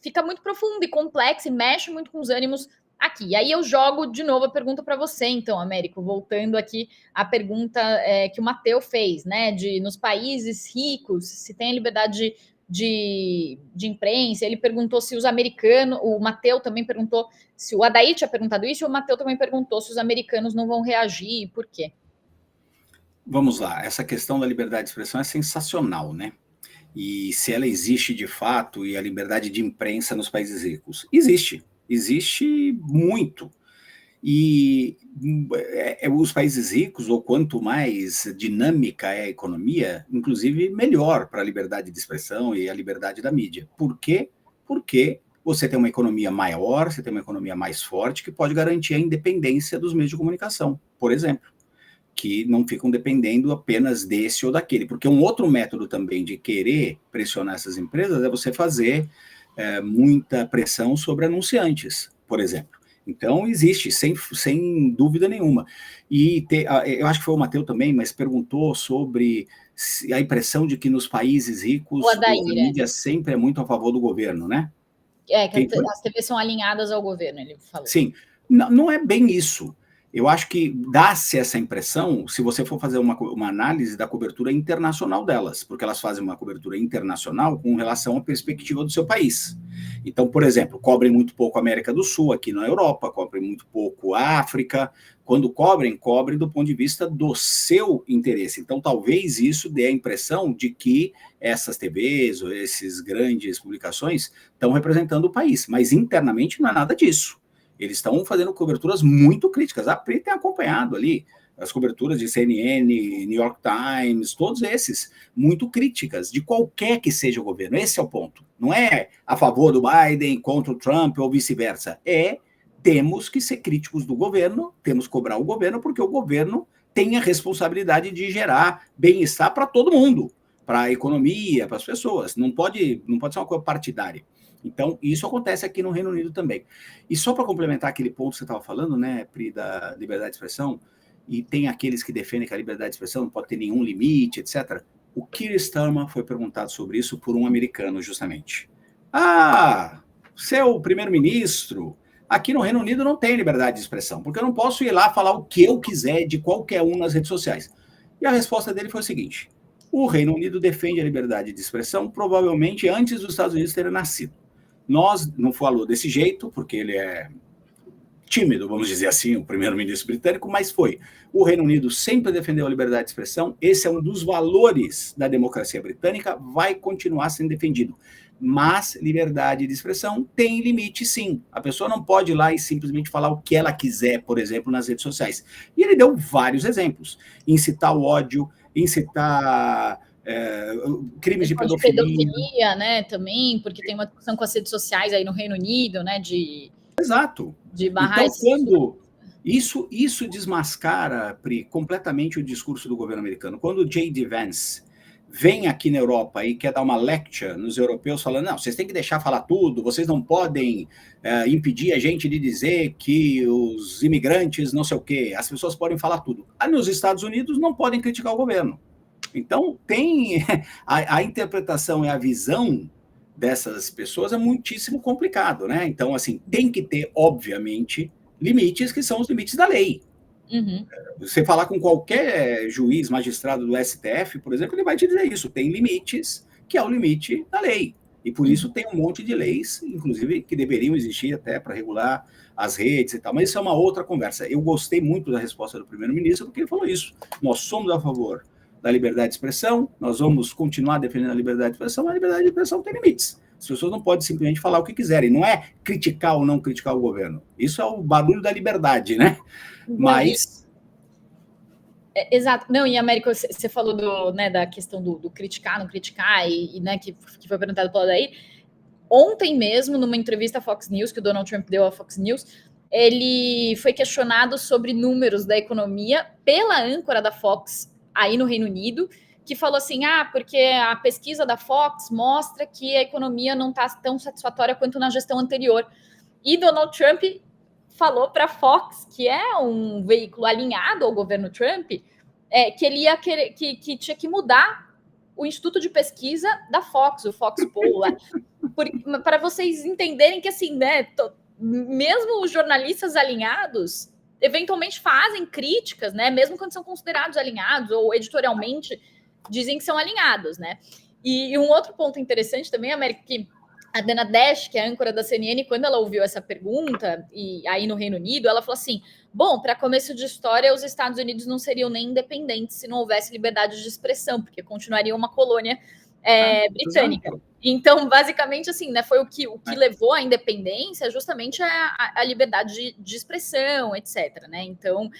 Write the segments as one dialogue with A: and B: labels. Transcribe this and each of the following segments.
A: fica muito profunda e complexa e mexe muito com os ânimos aqui. E aí eu jogo de novo a pergunta para você, então, Américo, voltando aqui à pergunta que o Matteo fez, né? De nos países ricos, se tem a liberdade de imprensa, ele perguntou se os americanos, o Matteo também perguntou, se o Adair tinha perguntado isso, e o Matteo também perguntou se os americanos não vão reagir e por quê.
B: Vamos lá, essa questão da liberdade de expressão é sensacional, né? E se ela existe de fato, e a liberdade de imprensa nos países ricos? Existe muito. E os países ricos, ou quanto mais dinâmica é a economia, inclusive melhor para a liberdade de expressão e a liberdade da mídia. Por quê? Porque você tem uma economia maior, você tem uma economia mais forte, que pode garantir a independência dos meios de comunicação, por exemplo, que não ficam dependendo apenas desse ou daquele. Porque um outro método também de querer pressionar essas empresas é você fazer muita pressão sobre anunciantes, por exemplo. Então, existe, sem dúvida nenhuma. E eu acho que foi o Matteo também, mas perguntou sobre a impressão de que nos países ricos a mídia sempre é muito a favor do governo, né?
A: Que as TVs são alinhadas ao governo, ele falou.
B: Sim, não é bem isso. Eu acho que dá-se essa impressão se você for fazer uma análise da cobertura internacional delas, porque elas fazem uma cobertura internacional com relação à perspectiva do seu país. Então, por exemplo, cobrem muito pouco a América do Sul, aqui na Europa, cobrem muito pouco a África. Quando cobrem do ponto de vista do seu interesse. Então, talvez isso dê a impressão de que essas TVs ou essas grandes publicações estão representando o país, mas internamente não é nada disso. Eles estão fazendo coberturas muito críticas. A Pri tem acompanhado ali as coberturas de CNN, New York Times, todos esses, muito críticas, de qualquer que seja o governo. Esse é o ponto. Não é a favor do Biden, contra o Trump ou vice-versa. Temos que ser críticos do governo, temos que cobrar o governo, porque o governo tem a responsabilidade de gerar bem-estar para todo mundo, para a economia, para as pessoas. Não pode ser uma coisa partidária. Então, isso acontece aqui no Reino Unido também. E só para complementar aquele ponto que você estava falando, né, Pri, da liberdade de expressão, e tem aqueles que defendem que a liberdade de expressão não pode ter nenhum limite, etc. O Keir Starmer foi perguntado sobre isso por um americano, justamente. Seu primeiro-ministro, aqui no Reino Unido não tem liberdade de expressão, porque eu não posso ir lá falar o que eu quiser de qualquer um nas redes sociais. E a resposta dele foi o seguinte: o Reino Unido defende a liberdade de expressão provavelmente antes dos Estados Unidos terem nascido. Nós não falou desse jeito, porque ele é tímido, vamos dizer assim, o primeiro-ministro britânico, mas foi. O Reino Unido sempre defendeu a liberdade de expressão, esse é um dos valores da democracia britânica, vai continuar sendo defendido. Mas liberdade de expressão tem limite, sim. A pessoa não pode ir lá e simplesmente falar o que ela quiser, por exemplo, nas redes sociais. E ele deu vários exemplos. Incitar o ódio, incitar crimes de pedofilia,
A: né, também, porque tem uma discussão com as redes sociais aí no Reino Unido, né,
B: Exato.
A: De barrar
B: então, quando isso desmascara, Pri, completamente o discurso do governo americano. Quando o J.D. Vance vem aqui na Europa e quer dar uma lecture nos europeus falando, não, vocês têm que deixar falar tudo, vocês não podem impedir a gente de dizer que os imigrantes não sei o quê, as pessoas podem falar tudo. Nos Estados Unidos não podem criticar o governo. Então, tem a interpretação e a visão dessas pessoas é muitíssimo complicado, né? Então, assim, tem que ter, obviamente, limites que são os limites da lei.
A: Uhum.
B: Você falar com qualquer juiz, magistrado do STF, por exemplo, ele vai te dizer isso. Tem limites, que é o limite da lei. E por isso tem um monte de leis, inclusive, que deveriam existir até para regular as redes e tal. Mas isso é uma outra conversa. Eu gostei muito da resposta do primeiro-ministro, porque ele falou isso. Nós somos a favor da liberdade de expressão, nós vamos continuar defendendo a liberdade de expressão, mas a liberdade de expressão tem limites. As pessoas não podem simplesmente falar o que quiserem. Não é criticar ou não criticar o governo. Isso é o barulho da liberdade, né? Mas...
A: Exato. Não, e Américo, você falou da questão do criticar, não criticar, né, que foi perguntado pelo Adair. Ontem mesmo, numa entrevista à Fox News, que o Donald Trump deu à Fox News, ele foi questionado sobre números da economia pela âncora da Fox aí no Reino Unido, que falou assim, porque a pesquisa da Fox mostra que a economia não está tão satisfatória quanto na gestão anterior. E Donald Trump falou para a Fox, que é um veículo alinhado ao governo Trump, que ele ia querer, que tinha que mudar o instituto de pesquisa da Fox, o Fox Poll, para vocês entenderem que, assim, né, mesmo os jornalistas alinhados eventualmente fazem críticas, né, mesmo quando são considerados alinhados ou editorialmente dizem que são alinhados, né. E um outro ponto interessante também, América, que a Dana Dash, que é a âncora da CNN, quando ela ouviu essa pergunta, e aí no Reino Unido, ela falou assim, bom, para começo de história, os Estados Unidos não seriam nem independentes se não houvesse liberdade de expressão, porque continuaria uma colônia britânica. Exato. Então, basicamente, assim, né, foi o que levou à independência justamente a liberdade de expressão, etc. Né? Então,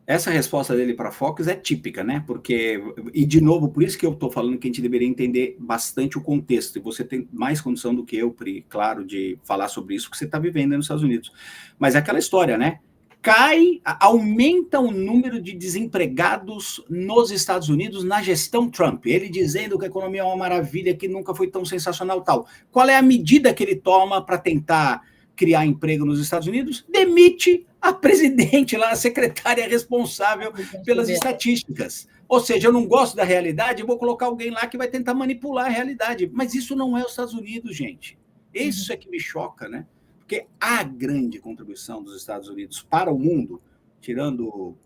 B: essa resposta dele para a Fox é típica, né? Porque, e de novo, por isso que eu estou falando que a gente deveria entender bastante o contexto, e você tem mais condição do que eu, Pri, claro, de falar sobre isso que você está vivendo nos Estados Unidos. Mas é aquela história, né? Aumenta o número de desempregados nos Estados Unidos na gestão Trump. Ele dizendo que a economia é uma maravilha, que nunca foi tão sensacional tal. Qual é a medida que ele toma para tentar criar emprego nos Estados Unidos? Demite a presidente lá, a secretária responsável pelas estatísticas. Ou seja, eu não gosto da realidade, eu vou colocar alguém lá que vai tentar manipular a realidade. Mas isso não é os Estados Unidos, gente. Isso é que me choca, né? Porque a grande contribuição dos Estados Unidos para o mundo, tirando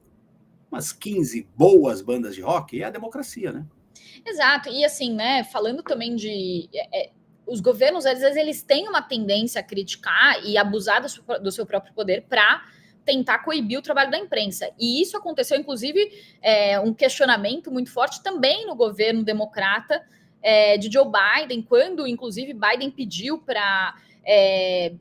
B: umas 15 boas bandas de rock, é a democracia, né?
A: Exato. E assim, né, falando também de... os governos, às vezes, eles têm uma tendência a criticar e abusar do seu próprio poder para tentar coibir o trabalho da imprensa. E isso aconteceu, inclusive, um questionamento muito forte também no governo democrata de Joe Biden, quando, inclusive, Biden pediu para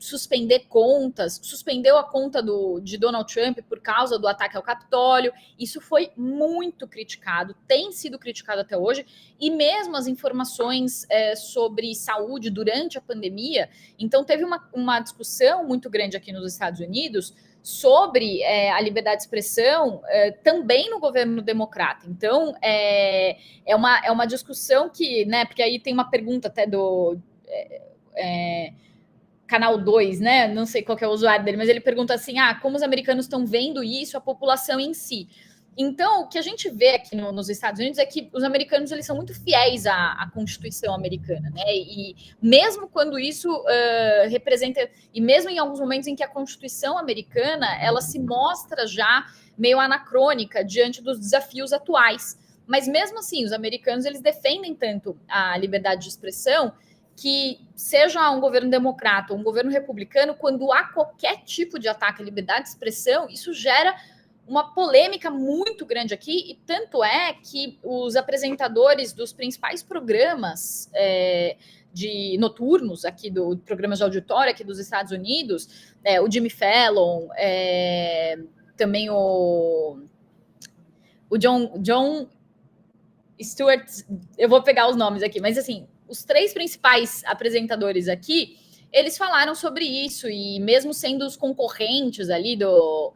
A: suspender contas, suspendeu a conta de Donald Trump por causa do ataque ao Capitólio. Isso foi muito criticado, tem sido criticado até hoje, e mesmo as informações sobre saúde durante a pandemia. Então, teve uma discussão muito grande aqui nos Estados Unidos sobre a liberdade de expressão também no governo democrata. Então, é uma discussão que, né, porque aí tem uma pergunta até do... Canal 2, né? Não sei qual que é o usuário dele, mas ele pergunta assim, como os americanos estão vendo isso, a população em si. Então, o que a gente vê aqui nos Estados Unidos é que os americanos, eles são muito fiéis à Constituição americana, né? E mesmo quando isso representa... E mesmo em alguns momentos em que a Constituição americana, ela se mostra já meio anacrônica diante dos desafios atuais. Mas mesmo assim, os americanos, eles defendem tanto a liberdade de expressão que seja um governo democrata ou um governo republicano, quando há qualquer tipo de ataque à liberdade de expressão, isso gera uma polêmica muito grande aqui, e tanto é que os apresentadores dos principais programas de noturnos aqui programas de auditório aqui dos Estados Unidos, o Jimmy Fallon, também o John Stewart, eu vou pegar os nomes aqui, mas assim, os 3 principais apresentadores aqui, eles falaram sobre isso, e mesmo sendo os concorrentes ali do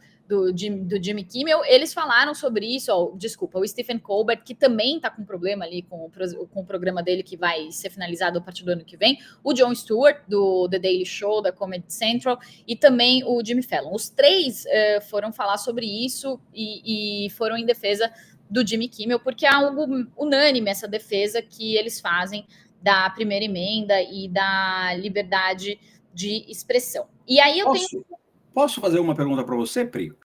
A: Jimmy Kimmel, eles falaram sobre isso. Desculpa, o Stephen Colbert, que também está com problema ali com o programa dele, que vai ser finalizado a partir do ano que vem, o Jon Stewart, do The Daily Show, da Comedy Central, e também o Jimmy Fallon. Os 3 foram falar sobre isso e foram em defesa do Jimmy Kimmel, porque é algo unânime essa defesa que eles fazem da primeira emenda e da liberdade de expressão. E aí eu tenho...
B: Posso fazer uma pergunta para você, Pri?